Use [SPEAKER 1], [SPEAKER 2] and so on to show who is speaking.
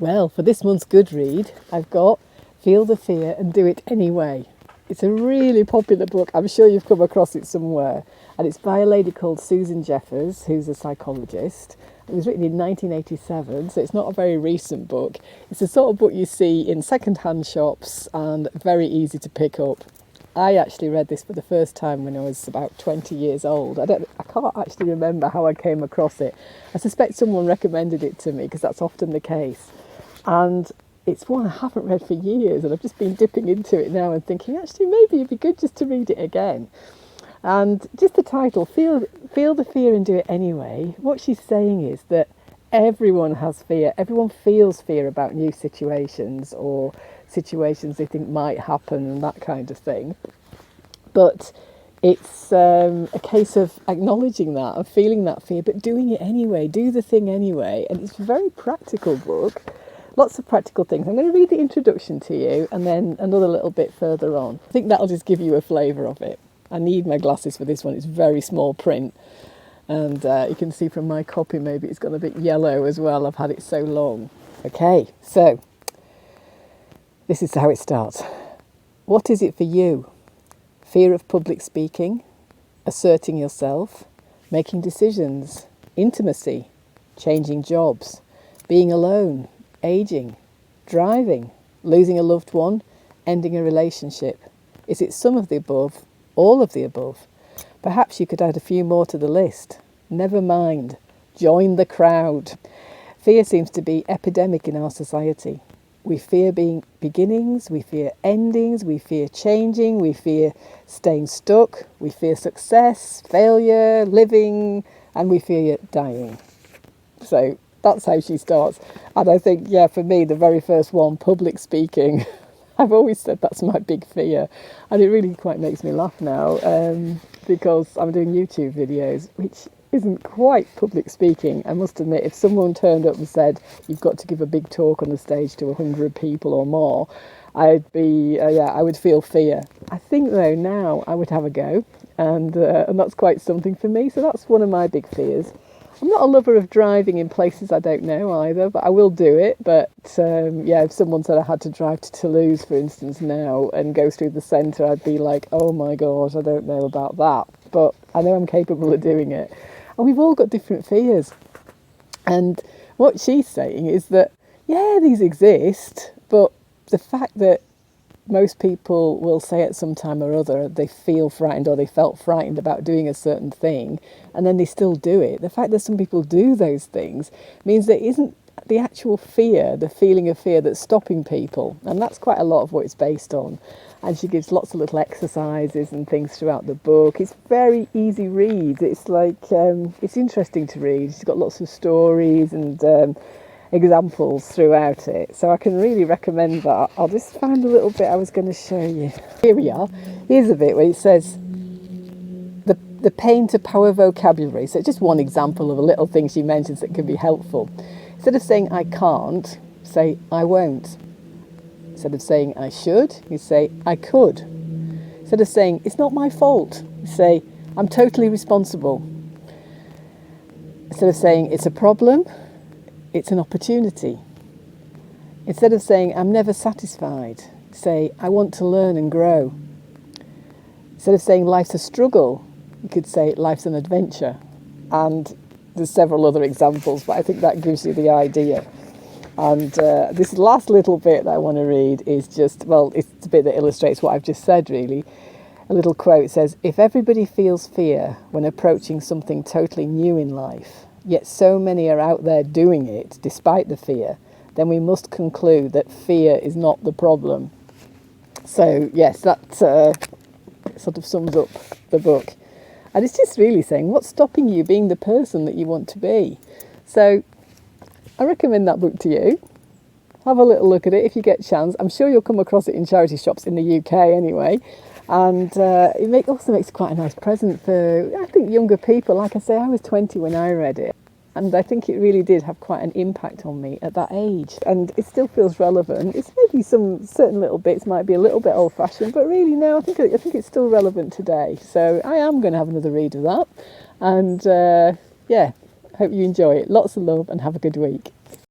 [SPEAKER 1] Well, for this month's good read, I've got Feel the Fear and Do It Anyway. It's a really popular book. I'm sure you've come across it somewhere. And it's by a lady called Susan Jeffers, who's a psychologist. It was written in 1987, so it's not a very recent book. It's the sort of book you see in second-hand shops and very easy to pick up. I actually read this for the first time when I was about 20 years old. I can't actually remember how I came across it. I suspect someone recommended it to me because that's often the case. And it's one I haven't read for years, and I've just been dipping into it now and thinking, actually, maybe it'd be good just to read it again. And just the title, Feel the Fear and Do It Anyway, what she's saying is that everyone has fear. Everyone feels fear about new situations or situations they think might happen and that kind of thing. But it's a case of acknowledging that and feeling that fear, but doing it anyway, do the thing anyway. And it's a very practical book. Lots of practical things. I'm going to read the introduction to you and then another little bit further on. I think that'll just give you a flavour of it. I need my glasses for this one. It's very small print. And you can see from my copy maybe it's gone a bit yellow as well. I've had it so long. Okay, so this is how it starts. What is it for you? Fear of public speaking, asserting yourself, making decisions, intimacy, changing jobs, being alone, aging, driving, losing a loved one, ending a relationship? Is it some of the above, all of the above? Perhaps you could add a few more to the list. Never mind. Join the crowd. Fear seems to be epidemic in our society. We fear beginnings, we fear endings, we fear changing, we fear staying stuck, we fear success, failure, living, and we fear dying. So that's how she starts. And I think, yeah, for me, the very first one, public speaking, I've always said that's my big fear. And it really quite makes me laugh now because I'm doing YouTube videos, which isn't quite public speaking. I must admit, if someone turned up and said, you've got to give a big talk on the stage to 100 people or more, I would feel fear. I think, though, now I would have a go. And that's quite something for me. So that's one of my big fears. I'm not a lover of driving in places I don't know either, but I will do it. But if someone said I had to drive to Toulouse, for instance, now and go through the centre, I'd be like, oh my God, I don't know about that. But I know I'm capable of doing it. And we've all got different fears. And what she's saying is that, yeah, these exist, but the fact that most people will say at some time or other they feel frightened or they felt frightened about doing a certain thing and then they still do it. The fact that some people do those things means there isn't the actual fear, the feeling of fear that's stopping people. And that's quite a lot of what it's based on. And she gives lots of little exercises and things throughout the book. It's very easy read. It's like, it's interesting to read. She's got lots of stories and examples throughout it, so I can really recommend that. I'll just find a little bit I was going to show you. Here we are. Here's a bit where it says the pain to power vocabulary. So it's just one example of a little thing she mentions that can be helpful. Instead of saying I can't, say I won't. Instead of saying I should, you say I could. Instead of saying it's not my fault, you say I'm totally responsible. Instead of saying it's a problem, it's an opportunity. Instead of saying, I'm never satisfied, say, I want to learn and grow. Instead of saying life's a struggle, you could say life's an adventure. And there's several other examples, but I think that gives you the idea. And this last little bit that I want to read is just, well, it's a bit that illustrates what I've just said, really. A little quote says, if everybody feels fear when approaching something totally new in life, yet so many are out there doing it despite the fear, then we must conclude that fear is not the problem. So yes, that sort of sums up the book. And it's just really saying, what's stopping you being the person that you want to be? So I recommend that book to you. Have a little look at it if you get a chance. I'm sure you'll come across it in charity shops in the UK anyway. And it also makes quite a nice present for, I think, younger people. Like I say, I was 20 when I read it. And I think it really did have quite an impact on me at that age. And it still feels relevant. It's maybe some certain little bits might be a little bit old-fashioned, but really, no, I think it's still relevant today. So I am going to have another read of that. And hope you enjoy it. Lots of love and have a good week.